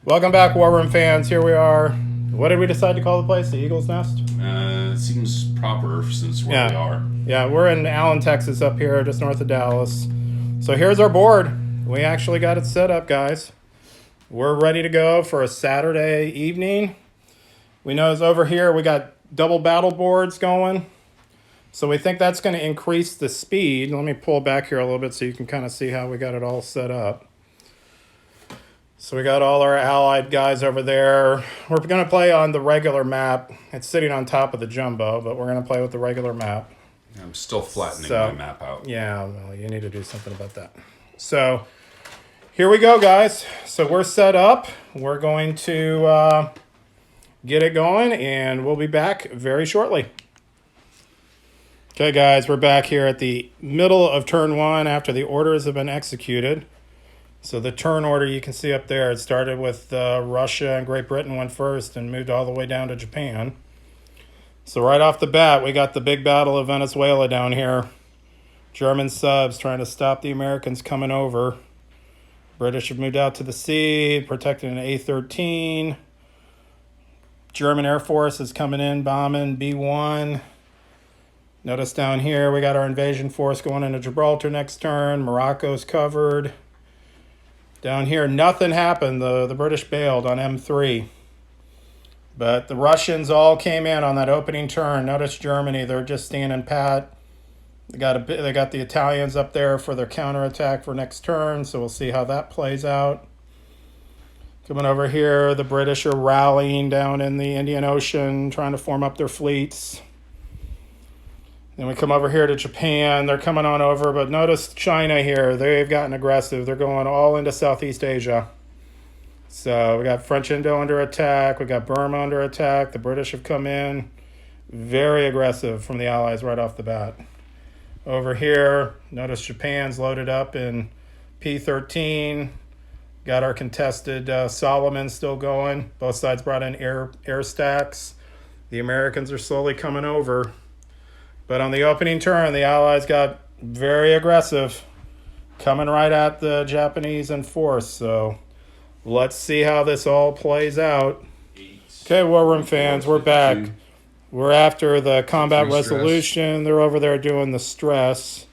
Welcome back, War Room fans. Here we are. What did we decide to call the place? The Eagle's Nest? It seems proper since where we are. Yeah, we're in Allen, Texas, up here, just north of Dallas. So here's our board. We actually got it set up, guys. We're ready to go for a Saturday evening. We know it's over here. We got double battle boards going. So we think that's going to increase the speed. Let me pull back here a little bit so you can kind of see how we got it all set up. So we got all our allied guys over there. We're going to play on the regular map. It's sitting on top of the jumbo, but we're going to play with the regular map. I'm still flattening my map out. Yeah, well, you need to do something about that. So here we go, guys. So we're set up. We're going to get it going, and we'll be back very shortly. Okay, guys, we're back here at the middle of turn one after the orders have been executed. So the turn order you can see up there, it started with Russia and Great Britain went first and moved all the way down to Japan. So right off the bat, we got the big battle of Venezuela down here. German subs trying to stop the Americans coming over. British have moved out to the sea, protecting an A-13. German Air Force is coming in, bombing B-1. Notice down here, we got our invasion force going into Gibraltar next turn. Morocco's covered. Down here, nothing happened. The British bailed on M3. But the Russians all came in on that opening turn. Notice Germany, they're just standing pat. They got the Italians up there for their counterattack for next turn, so we'll see how that plays out. Coming over here, the British are rallying down in the Indian Ocean, trying to form up their fleets. Then we come over here to Japan. They're coming on over, but notice China here. They've gotten aggressive. They're going all into Southeast Asia. So we got French Indo under attack. We got Burma under attack. The British have come in. Very aggressive from the Allies right off the bat. Over here, notice Japan's loaded up in P-13. Got our contested Solomon still going. Both sides brought in air stacks. The Americans are slowly coming over. But on the opening turn, the Allies got very aggressive, coming right at the Japanese in force. So let's see how this all plays out. Okay, War Room fans, we're back. We're after the combat resolution. They're over there doing the stress.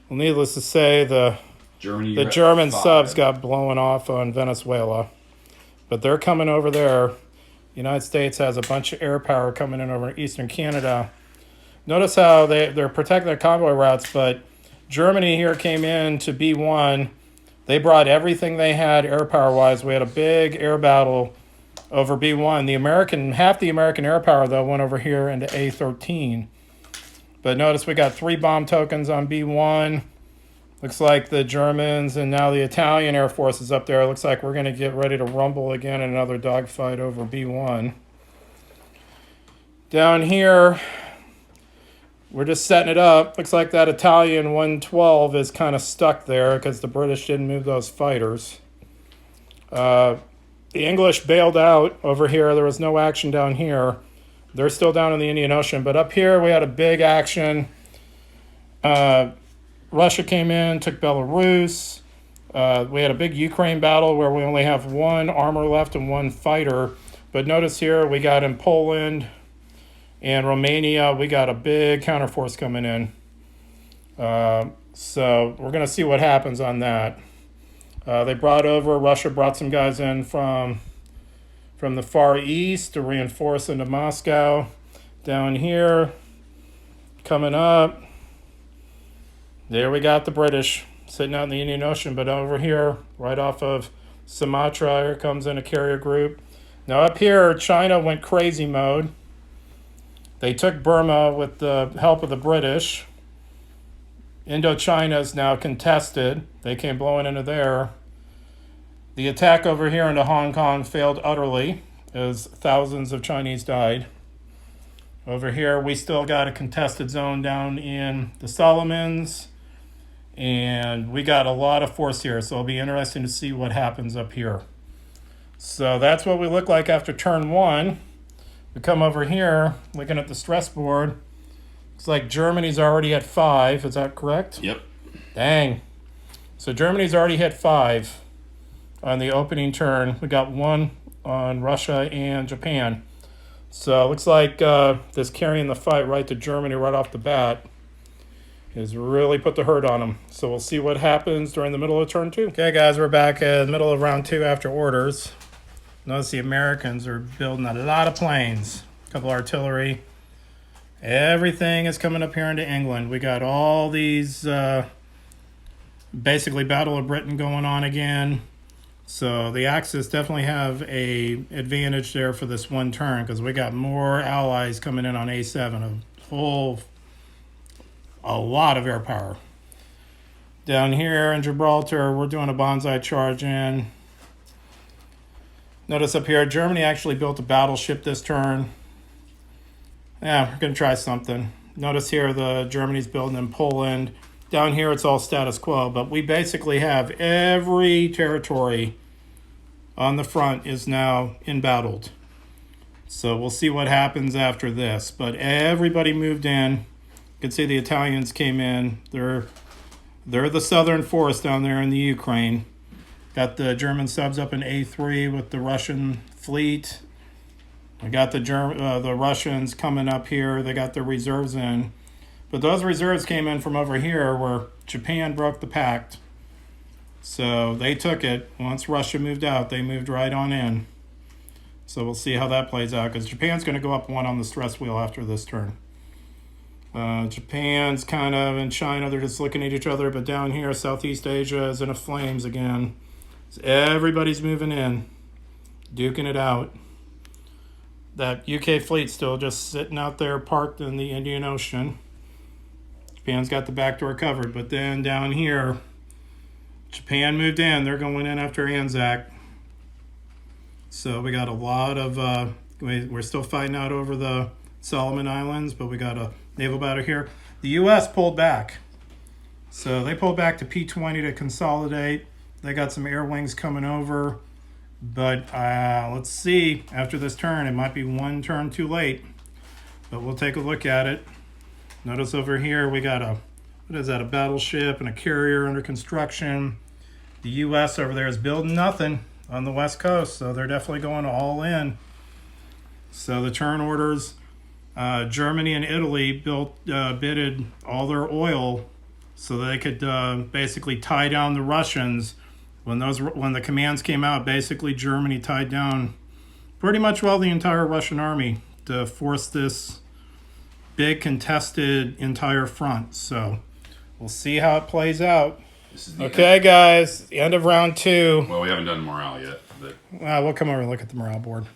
Well, needless to say, the German subs got blown off on Venezuela. But they're coming over there. The United States has a bunch of air power coming in over eastern Canada. Notice how they're protecting their convoy routes, but Germany here came in to B1. They brought everything they had air power-wise. We had a big air battle over B1. Half the American air power, though, went over here into A-13. But notice we got 3 bomb tokens on B1. Looks like the Germans and now the Italian Air Force is up there. Looks like we're going to get ready to rumble again in another dogfight over B1. Down here, we're just setting it up. Looks like that Italian 112 is kind of stuck there because the British didn't move those fighters. The English bailed out over here. There was no action down here. They're still down in the Indian Ocean. But up here, we had a big action. Russia came in, took Belarus. We had a big Ukraine battle where we only have 1 armor left and 1 fighter. But notice here, we got in Poland and Romania, we got a big counterforce coming in. So we're going to see what happens on that. Russia brought some guys in from the Far East to reinforce into Moscow. Down here, coming up, there we got the British sitting out in the Indian Ocean. But over here, right off of Sumatra, here comes in a carrier group. Now up here, China went crazy mode. They took Burma with the help of the British. Indochina is now contested. They came blowing into there. The attack over here into Hong Kong failed utterly as thousands of Chinese died. Over here, we still got a contested zone down in the Solomons. And we got a lot of force here, so it'll be interesting to see what happens up here. So that's what we look like after turn 1. We come over here, looking at the stress board. Looks like Germany's already at 5. Is that correct? Yep. Dang. So Germany's already hit 5. on the opening turn. We got 1 on Russia and Japan. So it looks like this carrying the fight right to Germany right off the bat has really put the hurt on them. So we'll see what happens during the middle of turn 2. Okay, guys, we're back in the middle of round 2 after orders. Notice the Americans are building a lot of planes, a couple artillery. Everything is coming up here into England. We got all these, basically Battle of Britain going on again. So the Axis definitely have a advantage there for this one turn because we got more allies coming in on A7, a lot of air power. Down here in Gibraltar, we're doing a bonsai charge in. Notice up here, Germany actually built a battleship this turn. Yeah, we're going to try something. Notice here the Germany's building in Poland. Down here it's all status quo, but we basically have every territory on the front is now embattled. So we'll see what happens after this. But everybody moved in. You can see the Italians came in. They're the southern force down there in the Ukraine. Got the German subs up in A3 with the Russian fleet. I got the Russians coming up here. They got their reserves in. But those reserves came in from over here where Japan broke the pact. So they took it. Once Russia moved out, they moved right on in. So we'll see how that plays out because Japan's going to go up 1 on the stress wheel after this turn. Japan's kind of in China. They're just looking at each other. But down here, Southeast Asia is in a flames again. So everybody's moving in, duking it out. That UK fleet still just sitting out there parked in the Indian Ocean. Japan's got the back door covered. But then down here, Japan moved in. They're going in after Anzac. So we got a lot of... we're still fighting out over the Solomon Islands, but we got a naval battle here. The U.S. pulled back. So they pulled back to P-20 to consolidate. They got some air wings coming over. But let's see. After this turn, it might be 1 turn too late. But we'll take a look at it. Notice over here we got a battleship and a carrier under construction. The U.S. over there is building nothing on the West Coast, so they're definitely going all in. So the turn orders, Germany and Italy bidded all their oil so they could basically tie down the Russians. When the commands came out, basically Germany tied down pretty much the entire Russian army to force this big contested entire front. So we'll see how it plays out. Okay, guys, the end of round 2. Well, we haven't done morale yet. But... we'll come over and look at the morale board.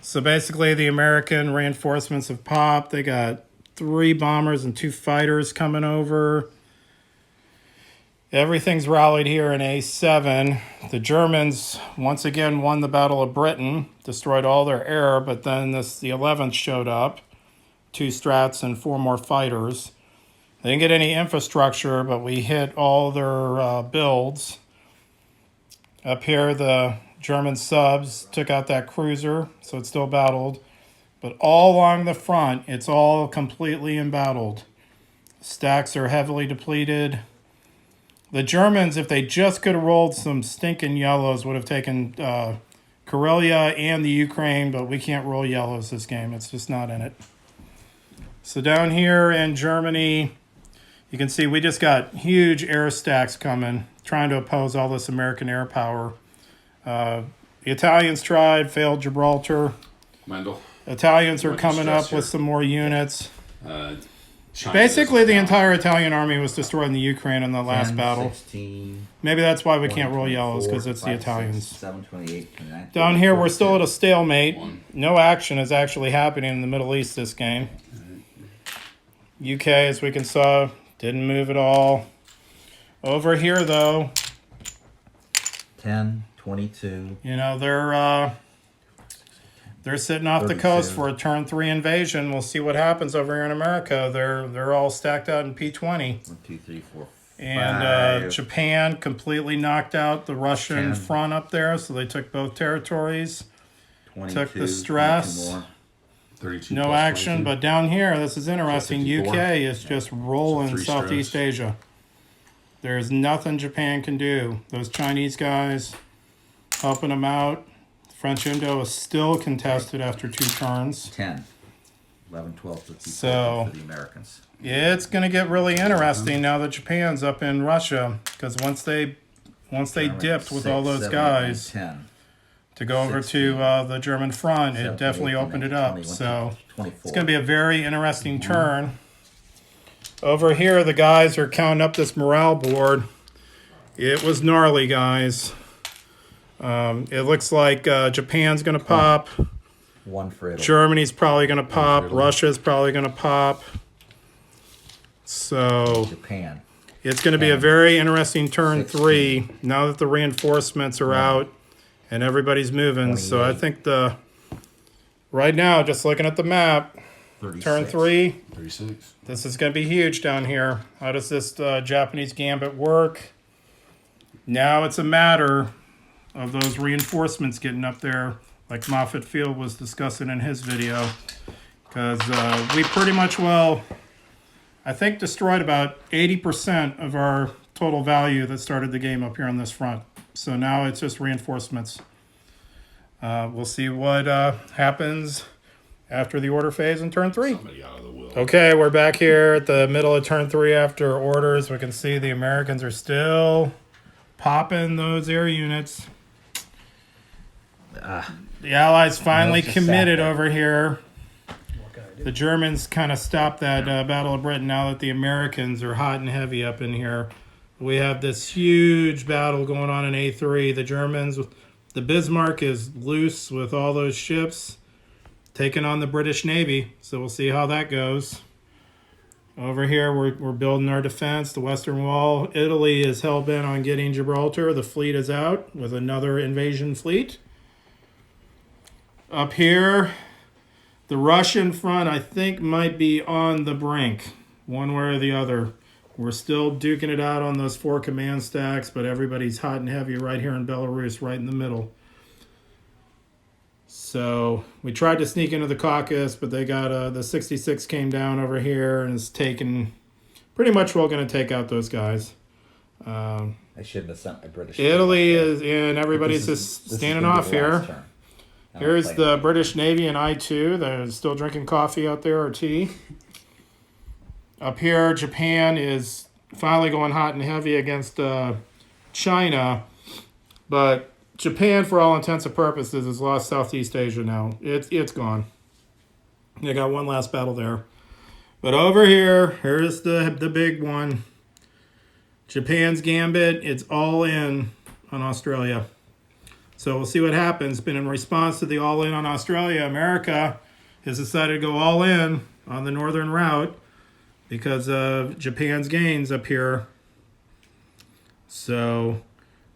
So basically, the American reinforcements have popped. They got 3 bombers and 2 fighters coming over. Everything's rallied here in A7. The Germans once again won the Battle of Britain, destroyed all their air, but then the 11th showed up. 2 strats and 4 more fighters. They didn't get any infrastructure, but we hit all their builds. Up here, the German subs took out that cruiser, so it's still battled. But all along the front, it's all completely embattled. Stacks are heavily depleted. The Germans, if they just could have rolled some stinking yellows, would have taken Karelia and the Ukraine, but we can't roll yellows this game. It's just not in it. So down here in Germany, you can see we just got huge air stacks coming, trying to oppose all this American air power. The Italians tried, failed Gibraltar. Mendel. Italians are coming up with some more units. China Basically, the entire Italian army was destroyed in the Ukraine in the last 10, battle. 16, Maybe that's why we can't roll 20, yellows, because it's the 5, 6, Italians. 7, 28, 29, Down here, we're still at a 47. stalemate. 1. No action is actually happening in the Middle East this game. UK, as we can saw, didn't move at all. Over here, though, 10, 22, you know, they're sitting off the coast for a turn 3 invasion. We'll see what happens over here in America. They're all stacked out in P-20. 1, 2, 3, 4, 5. And Japan completely knocked out the Russian 10. front up there, so they took both territories. 22, Took the stress. 22 more. 32 No plus action, 22. but down here, this is interesting. 54. UK is just rolling So 3 Southeast stress. Asia. There's nothing Japan can do. Those Chinese guys, helping them out. French Indo is still contested after 2 turns. 10. 11, 12, 13, So- 14 for the Americans. It's going to get really interesting now that Japan's up in Russia, because once they Germany, dipped with 6, all those 7, guys 10. to go over 16, to the German front, it 17, definitely 18, opened it up. 21, So 24. it's going to be a very interesting turn. Over here, the guys are counting up this morale board. It was gnarly, guys. It looks like Japan's going to pop. 1 for Italy. Germany's probably going to pop. Italy. Russia's probably going to pop. So Japan. it's going to be a very interesting turn 3 now that the reinforcements are out and everybody's moving. So I 28. think right now, just looking at the map, 36. turn 3, 36. this is going to be huge down here. How does this Japanese gambit work? Now it's a matter of those reinforcements getting up there, like Moffett Field was discussing in his video. Because we pretty much, I think destroyed about 80% of our total value that started the game up here on this front. So now it's just reinforcements. We'll see what happens after the order phase in turn 3. Somebody out of the will. Okay, we're back here at the middle of turn 3 after orders. We can see the Americans are still popping those air units. The Allies finally Those are committed sad. over here. The Germans kind of stopped that Battle of Britain now that the Americans are hot and heavy up in here. We have this huge battle going on in A3. The Germans, the Bismarck is loose with all those ships taking on the British Navy. So we'll see how that goes. Over here, we're building our defense, the Western Wall. Italy is hell-bent on getting Gibraltar. The fleet is out with another invasion fleet. Up here, the Russian front, I think, might be on the brink, one way or the other. We're still duking it out on those 4 command stacks, but everybody's hot and heavy right here in Belarus, right in the middle. So we tried to sneak into the Caucasus, but they got the 66 came down over here and is taking, pretty much we're going to take out those guys. I shouldn't have sent my British. Italy team up is, and everybody's there. just This is standing gonna be off the last here. turn. I'm Here's playing the it. British Navy in I-2. They're still drinking coffee out there or tea. Up here, Japan is finally going hot and heavy against China. But Japan, for all intents and purposes, has lost Southeast Asia now. It's gone. They got one last battle there. But over here, here's the big one. Japan's gambit, it's all in on Australia. So we'll see what happens. But in response to the all in on Australia, America has decided to go all in on the northern route because of Japan's gains up here. So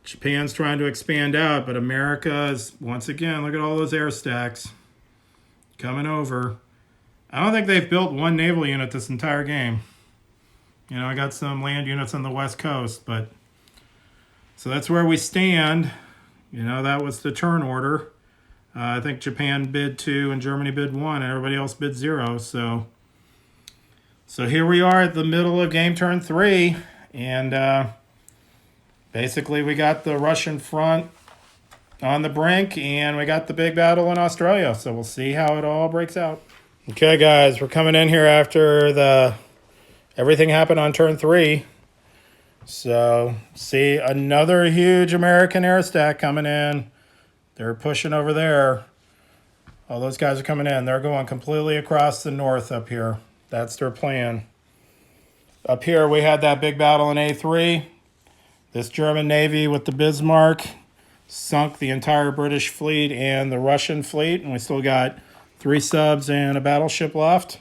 Japan's trying to expand out, but America is, once again, look at all those air stacks coming over. I don't think they've built one naval unit this entire game. You know, I got some land units on the west coast, but so that's where we stand. You know, that was the turn order. I think Japan bid 2 and Germany bid 1 and everybody else bid 0. So here we are at the middle of game turn 3. And basically we got the Russian front on the brink and we got the big battle in Australia. So we'll see how it all breaks out. Okay, guys, we're coming in here after everything happened on turn 3. So, see another huge American air stack coming in. They're pushing over there. All those guys are coming in. They're going completely across the north up here. That's their plan. Up here, we had that big battle in A3. This German Navy with the Bismarck sunk the entire British fleet and the Russian fleet. And we still got 3 subs and a battleship left.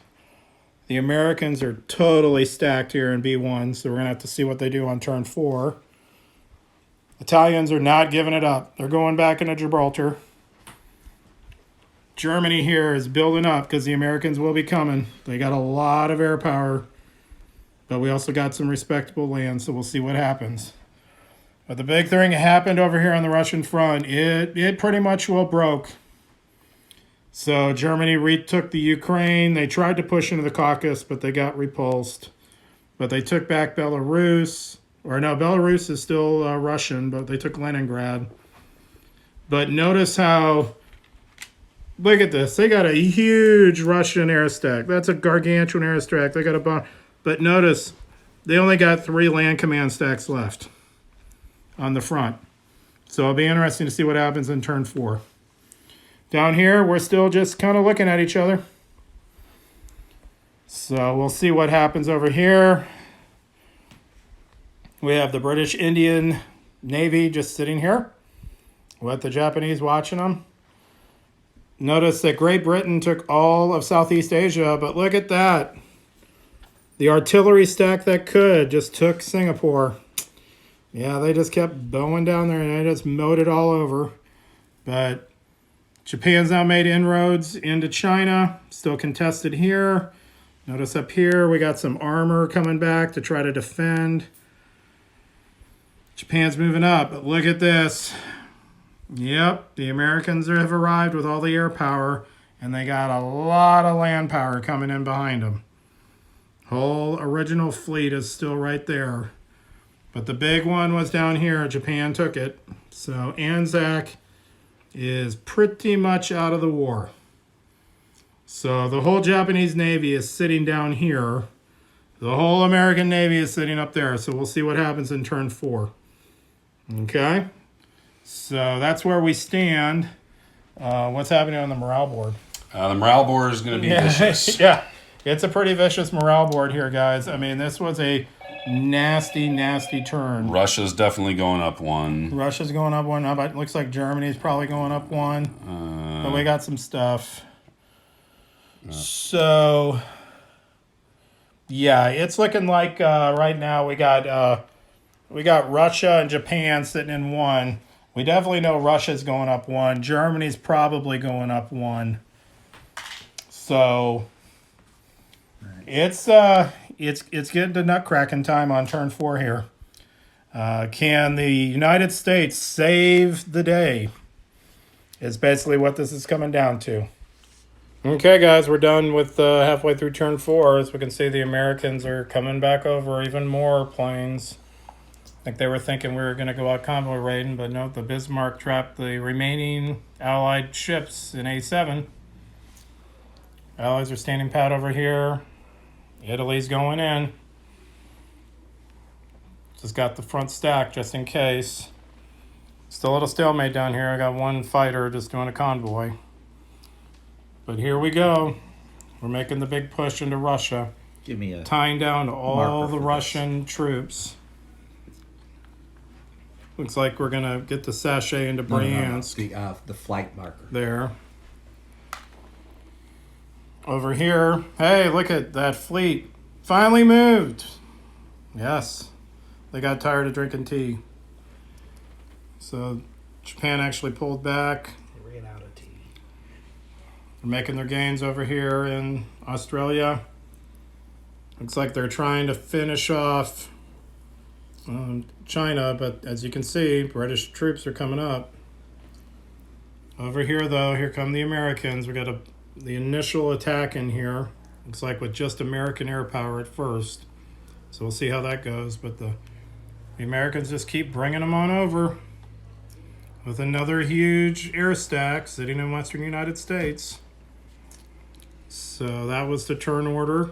The Americans are totally stacked here in B1, so we're going to have to see what they do on turn 4. Italians are not giving it up. They're going back into Gibraltar. Germany here is building up because the Americans will be coming. They got a lot of air power, but we also got some respectable land, so we'll see what happens. But the big thing happened over here on the Russian front. It pretty much broke. So Germany retook the Ukraine. They tried to push into the Caucasus, but they got repulsed. But they took back Belarus. Or no, Belarus is still Russian, but they took Leningrad. But notice how, look at this. They got a huge Russian air stack. That's a gargantuan air stack. They got a bomb. But notice they only got 3 land command stacks left on the front. So it'll be interesting to see what happens in turn 4. Down here, we're still just kind of looking at each other. So we'll see what happens over here. We have the British Indian Navy just sitting here with the Japanese watching them. Notice that Great Britain took all of Southeast Asia, but look at that. The artillery stack that could just took Singapore. Yeah, they just kept bowing down there and they just mowed it all over. But Japan's now made inroads into China, still contested here. Notice up here we got some armor coming back to try to defend. Japan's moving up, but look at this. Yep, the Americans have arrived with all the air power, and they got a lot of land power coming in behind them. Whole original fleet is still right there. But the big one was down here. Japan took it. So Anzac is pretty much out of the war. So the whole Japanese Navy is sitting down here. The whole American Navy is sitting up there. So we'll see what happens in turn 4. Okay. So that's where we stand. What's happening on the morale board? The morale board is going to be vicious. Yeah. It's a pretty vicious morale board here, guys. I mean, this was a nasty, nasty turn. Russia's definitely going up 1. Russia's going up 1. It looks like Germany's probably going up 1. But we got some stuff. So, yeah, it's looking like right now we got Russia and Japan sitting in 1. We definitely know Russia's going up 1. Germany's probably going up 1. So it's getting to nutcracking time on turn 4 here. Can the United States save the day? Is basically what this is coming down to. Okay, guys, we're done with halfway through turn 4. As we can see, the Americans are coming back over even more planes. I think they were thinking we were going to go out convoy raiding, but no, the Bismarck trapped the remaining Allied ships in A7. Allies are standing pat over here. Italy's going in. Just got the front stack just in case. Still a little stalemate down here. I got 1 fighter just doing a convoy. But here we go. We're making the big push into Russia. Give me a tying down all the for Russian troops. Looks like we're going to get the sachet into Bryansk. The flight marker. There. Over here. Hey, look at that fleet. Finally moved. Yes. They got tired of drinking tea. So Japan actually pulled back. They ran out of tea. They're making their gains over here in Australia. Looks like they're trying to finish off China, but as you can see, British troops are coming up. Over here, though, here come the Americans. We got the initial attack in here. Looks like with just American air power at first. So we'll see how that goes. But the Americans just keep bringing them on over with another huge air stack sitting in western United States. So that was the turn order.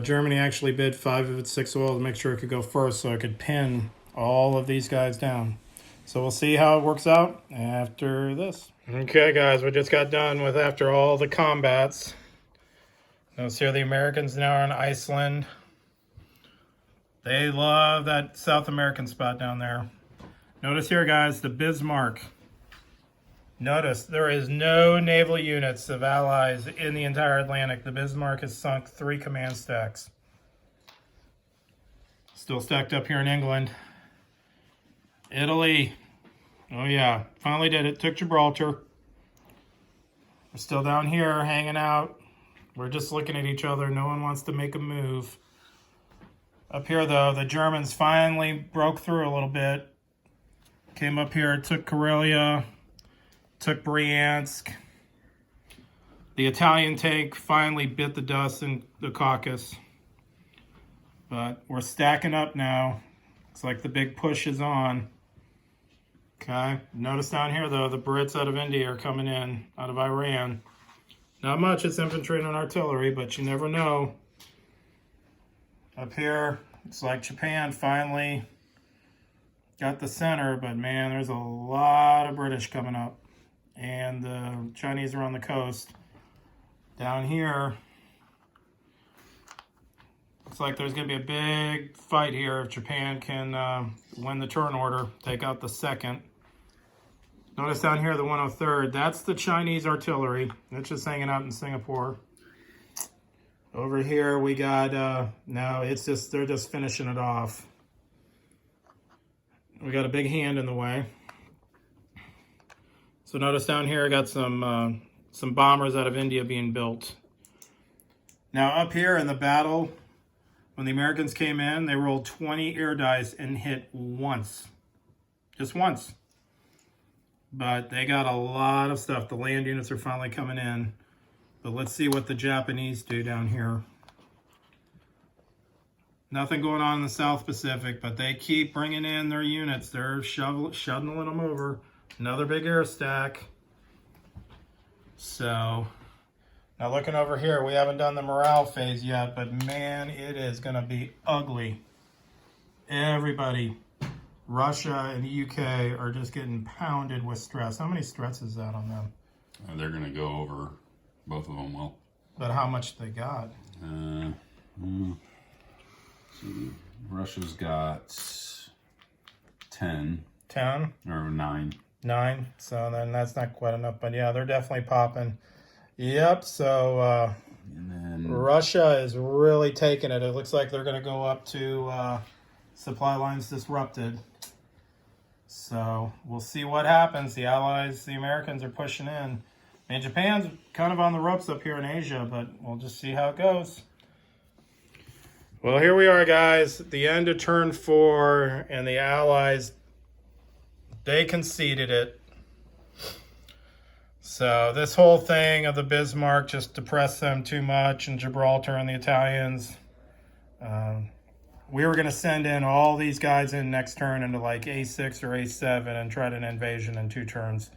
Germany actually bid 5 of its 6 oil to make sure it could go first so I could pin all of these guys down. So we'll see how it works out after this. Okay, guys, we just got done with after all the combats. Notice here the Americans now are in Iceland. They love that South American spot down there. Notice here, guys, the Bismarck. Notice there is no naval units of allies in the entire Atlantic. The Bismarck has sunk 3 command stacks. Still stacked up here in England. Italy. Oh yeah, finally did it. Took Gibraltar. We're still down here hanging out. We're just looking at each other. No one wants to make a move. Up here though, the Germans finally broke through a little bit. Came up here, took Karelia. Took Bryansk. The Italian tank finally bit the dust in the Caucasus. But we're stacking up now. Looks like the big push is on. Okay, notice down here though, the Brits out of India are coming in, out of Iran. Not much, it's infantry and artillery, but you never know. Up here, it's like Japan finally got the center, but man, there's a lot of British coming up. And the Chinese are on the coast. Down here, looks like there's going to be a big fight here if Japan can win the turn order, take out the second. Notice down here the 103rd, that's the Chinese artillery. It's just hanging out in Singapore. Over here we got, no, it's just, they're just finishing it off. We got a big hand in the way. So notice down here I got some bombers out of India being built. Now up here in the battle, when the Americans came in, they rolled 20 air dice and hit once. Just once. But they got a lot of stuff. The land units are finally coming in. But let's see what the Japanese do down here. Nothing going on in the South Pacific, but they keep bringing in their units. They're shuttling them over. Another big air stack. So, now looking over here, we haven't done the morale phase yet, but man, it is going to be ugly. Everybody, Russia and the UK are just getting pounded with stress. How many stress is that on them? They're going to go over, both of them will. But how much they got? See, Russia's got 10. 10? Or 9. 9. So then that's not quite enough. But yeah, they're definitely popping. Yep. So And then Russia is really taking it. It looks like they're going to go up to supply lines disrupted. So we'll see what happens. The Allies, the Americans are pushing in. I mean, Japan's kind of on the ropes up here in Asia, but we'll just see how it goes. Well, here we are, guys. The end of turn 4, and the Allies, they conceded it. So this whole thing of the Bismarck just depressed them too much, and Gibraltar and the Italians. We were going to send in all these guys in next turn into like A6 or A7 and try an invasion in 2 turns.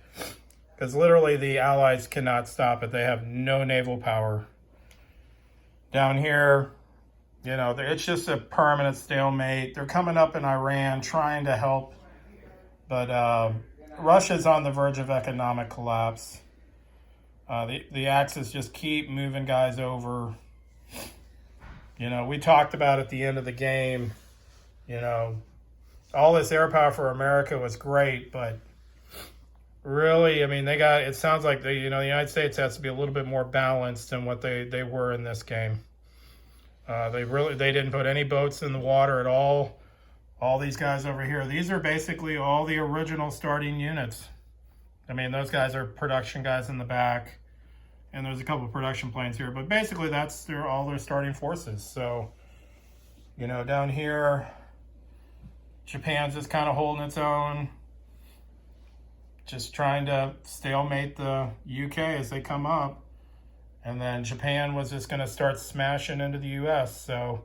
Because literally the Allies cannot stop it. They have no naval power. Down here, you know, it's just a permanent stalemate. They're coming up in Iran trying to help. But Russia's on the verge of economic collapse. The Axis just keep moving guys over. You know, we talked about at the end of the game, you know, all this air power for America was great, but really, I mean, it sounds like the United States has to be a little bit more balanced than what they were in this game. They didn't put any boats in the water at all. All these guys over here, these are basically all the original starting units. I mean, those guys are production guys in the back, and there's a couple of production planes here, but basically that's all their starting forces. So, you know, down here, Japan's just kind of holding its own, just trying to stalemate the UK as they come up. And then Japan was just going to start smashing into the US. So,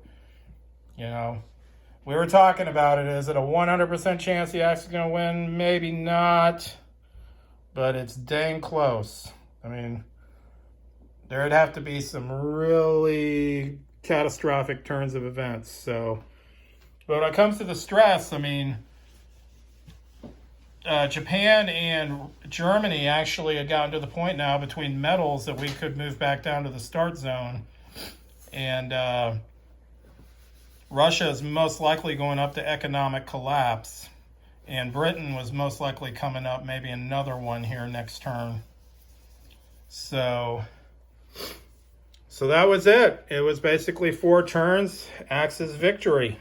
you know, we were talking about it. Is it a 100% chance the Axis is going to win? Maybe not, but it's dang close. I mean, there'd have to be some really catastrophic turns of events. So, but when it comes to the stress, I mean, Japan and Germany actually had gotten to the point now between metals that we could move back down to the start zone. And Russia is most likely going up to economic collapse. And Britain was most likely coming up maybe another one here next turn. So that was it. It was basically 4 turns, Axis victory.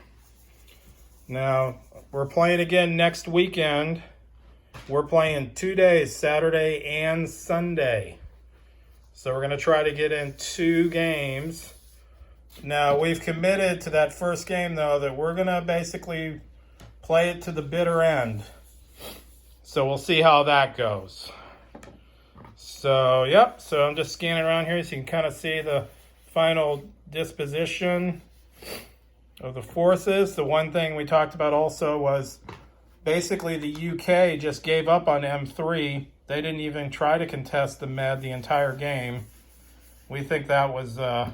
Now, we're playing again next weekend. We're playing 2 days, Saturday and Sunday. So we're going to try to get in 2 games. Now, we've committed to that first game, though, that we're going to basically play it to the bitter end. So we'll see how that goes. So, yep. So I'm just scanning around here so you can kind of see the final disposition of the forces. The one thing we talked about also was basically the UK just gave up on M3. They didn't even try to contest the Med the entire game. We think that was a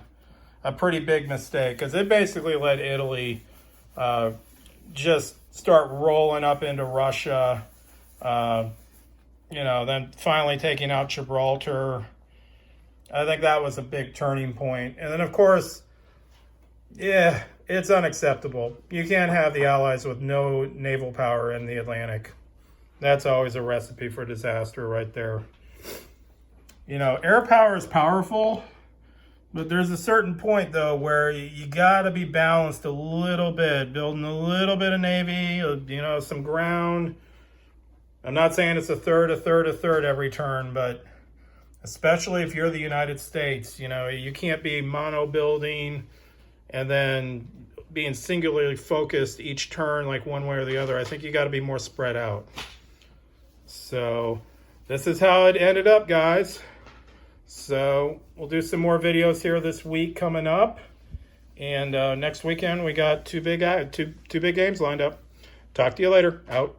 pretty big mistake because it basically let Italy just start rolling up into Russia. Then finally taking out Gibraltar. I think that was a big turning point. And then, of course, yeah, it's unacceptable. You can't have the Allies with no naval power in the Atlantic. That's always a recipe for disaster right there. Air power is powerful, but there's a certain point, though, where you got to be balanced a little bit, building a little bit of Navy, some ground. I'm not saying it's a third every turn, but especially if you're the United States, you can't be mono building and then being singularly focused each turn like one way or the other. I think you got to be more spread out. So this is how it ended up, guys. So we'll do some more videos here this week coming up. And next weekend we got two big games lined up. Talk to you later. Out.